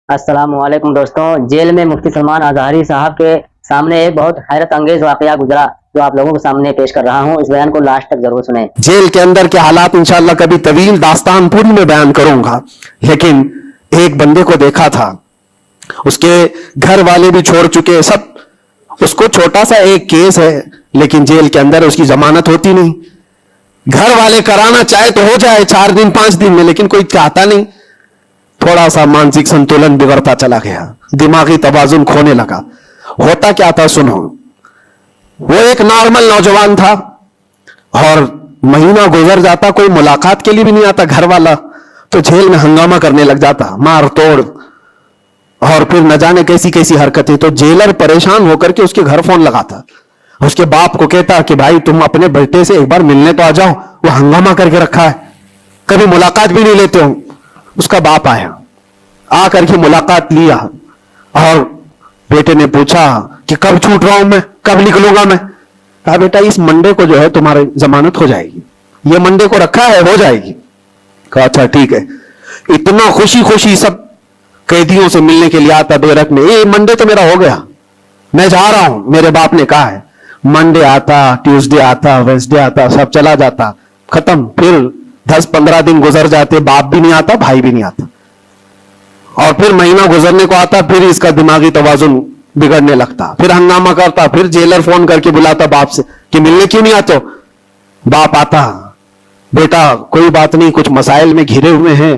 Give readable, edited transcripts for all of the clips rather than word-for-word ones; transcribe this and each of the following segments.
अस्सलाम वालेकुम दोस्तों। जेल में मुफ्ती सलमान अज़हरी साहब के सामने एक बहुत हैरत अंगेज वाकया गुजरा जो आप लोगों के सामने पेश कर रहा हूँ। इस बयान को लास्ट तक जरूर सुने। जेल के अंदर के हालात इंशाअल्लाह कभी तवील दास्तान पूरी में बयान करूंगा, लेकिन एक बंदे को देखा था, उसके घर वाले भी छोड़ चुके सब, उसको छोटा सा एक केस है लेकिन जेल के अंदर उसकी जमानत होती नहीं। घर वाले कराना चाहे तो हो जाए 4 दिन 5 दिन में, लेकिन कोई चाहता नहीं। थोड़ा सा मानसिक संतुलन बिगड़ता चला गया, दिमागी तवाजुन खोने लगा। होता क्या था सुनो, वो एक नॉर्मल नौजवान था और महीना गुजर जाता, कोई मुलाकात के लिए भी नहीं आता घर वाला, तो जेल में हंगामा करने लग जाता, मार तोड़ और फिर न जाने कैसी कैसी हरकतें। तो जेलर परेशान होकर के उसके घर फोन लगाता, उसके बाप को कहता कि भाई तुम अपने बेटे से एक बार मिलने तो आ जाओ, वो हंगामा करके रखा है, कभी मुलाकात भी नहीं लेते हो। उसका बाप आया, आकर के मुलाकात लिया और बेटे ने पूछा कि कब छूट रहा हूं मैं, कब निकलूंगा मैं। कहा बेटा इस मंडे को जो है तुम्हारी जमानत हो जाएगी, ये मंडे को रखा है, हो जाएगी। कहा अच्छा ठीक है। इतना खुशी खुशी सब कैदियों से मिलने के लिए आता बेरक में, ये मंडे तो मेरा हो गया, मैं जा रहा हूं, मेरे बाप ने कहा है। मंडे आता, ट्यूसडे आता, वेंसडे आता, सब चला जाता, खत्म। फिर 10-15 दिन गुजर जाते, बाप भी नहीं आता, भाई भी नहीं आता, और फिर महीना गुजरने को आता, फिर इसका दिमागी तवाजुन बिगड़ने लगता, फिर हंगामा करता, फिर जेलर फोन करके बुलाता बाप से कि मिलने क्यों नहीं आते। बाप आता, बेटा कोई बात नहीं, कुछ मसाइल में घिरे हुए हैं,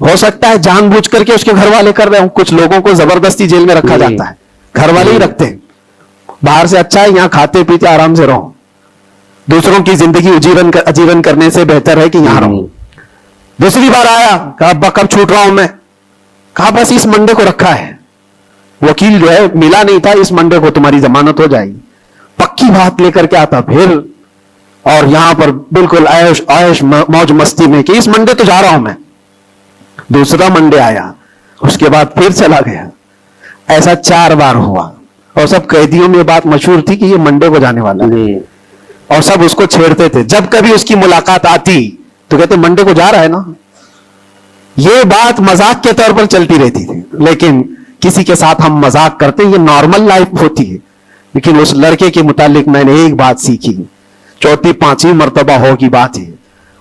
हो सकता है जानबूझ करके उसके घर वाले कर रहे हो, कुछ लोगों को जबरदस्ती जेल में रखा जाता है, घर वाले ही रखते हैं। बाहर से अच्छा है यहां खाते पीते आराम से रहो, दूसरों की जिंदगी आजीवन करने से बेहतर है कि यहां रहो। दूसरी बार आया, कहा अब्बा कब छूट रहा हूं मैं। कहा बस इस मंडे को रखा है, वकील जो है मिला नहीं था, इस मंडे को तुम्हारी जमानत हो जाएगी। पक्की बात लेकर के आता फिर, और यहां पर बिल्कुल आयश मौज मस्ती में कि इस मंडे तो जा रहा हूं मैं। दूसरा मंडे आया, उसके बाद फिर चला गया। ऐसा 4 बार हुआ और सब कैदियों में बात मशहूर थी कि ये मंडे को जाने वाला है, और सब उसको छेड़ते थे। जब कभी उसकी मुलाकात आती तो कहते मंडे को जा रहा है ना। ये बात मजाक के तौर पर चलती रहती थी, लेकिन किसी के साथ हम मजाक करते, ये नॉर्मल लाइफ होती है। लेकिन उस लड़के के मुतालिक मैंने एक बात सीखी, 4-5वीं मर्तबा हो की बात है,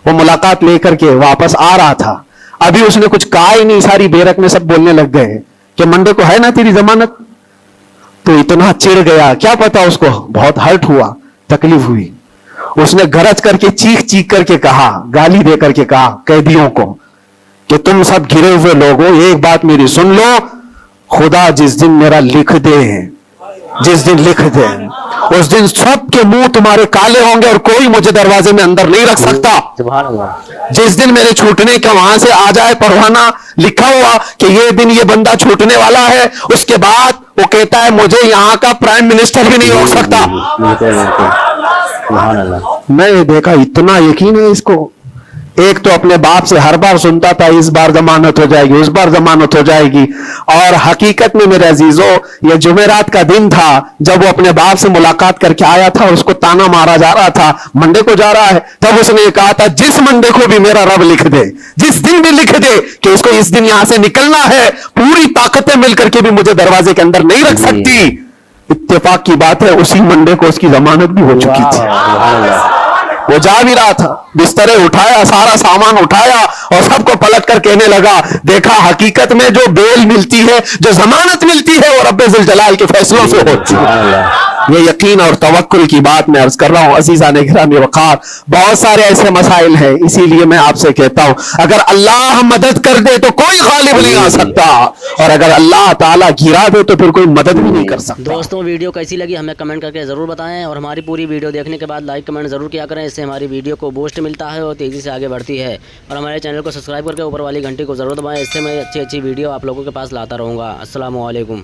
वो मुलाकात लेकर के वापस आ रहा था, अभी उसने कुछ कहा ही नहीं, सारी बेरक में सब बोलने लग गए कि मंडे को है ना तेरी जमानत। तो इतना चिढ़ गया, क्या पता उसको बहुत हर्ट हुआ, तकलीफ हुई। उसने गरज करके चीख चीख करके कहा, गाली दे करके कहा कैदियों को कि तुम सब घिरे हुए लोगों, एक बात मेरी सुन लो, खुदा जिस दिन मेरा लिख दे, जिस दिन लिख दे, उस दिन सबके मुंह तुम्हारे काले होंगे और कोई मुझे दरवाजे में अंदर नहीं रख सकता। जिस दिन मेरे छूटने का वहां से आ जाए परवाना लिखा हुआ कि ये दिन ये बंदा छूटने वाला है, उसके बाद वो कहता है मुझे यहां का प्राइम मिनिस्टर भी नहीं रोक सकता। मैं देखा इतना यकीन है इसको। एक तो अपने बाप से हर बार सुनता था इस बार जमानत हो जाएगी, उस बार जमानत हो जाएगी, और हकीकत में मेरे अजीजों ये जुमेरात का दिन था जब वो अपने बाप से मुलाकात करके आया था और उसको ताना मारा जा रहा था मंडे को जा रहा है। तब उसने कहा था जिस मंडे को भी मेरा रब लिख दे, जिस दिन भी लिख दे कि उसको इस दिन यहां से निकलना है, पूरी ताकतें मिलकर के भी मुझे दरवाजे के अंदर नहीं रख सकती। इत्तेफाक की बात है उसी मंडे को उसकी जमानत भी हो चुकी थी। वो जा भी रहा था, बिस्तरे उठाया, सारा सामान उठाया और सबको पलट कर कहने लगा, देखा हकीकत में जो बेल मिलती है, जो जमानत मिलती है, वो रब्बे जुल जलाल के फैसलों से होती है। ये यकीन और तवक्कुल की बात मैं अर्ज कर रहा हूं अज़ीज़ान गिरामी वक़ार। बहुत सारे ऐसे मसाइल हैं, इसीलिए मैं आपसे कहता हूं अगर अल्लाह मदद कर दे तो कोई गालिब नहीं आ सकता, और अगर अल्लाह ताला गिरा दे तो फिर कोई मदद भी नहीं कर सकता। दोस्तों वीडियो कैसी लगी हमें कमेंट करके ज़रूर बताएं, और हमारी पूरी वीडियो देखने के बाद लाइक कमेंट ज़रूर किया करें, इससे हमारी वीडियो को बूस्ट मिलता है और तेज़ी से आगे बढ़ती है। और हमारे चैनल को सब्सक्राइब करके ऊपर वाली घंटी को ज़रूर दबाएं, इससे मैं अच्छी अच्छी वीडियो आप लोगों के पास लाता रहूँगा। अस्सलामु अलैकुम।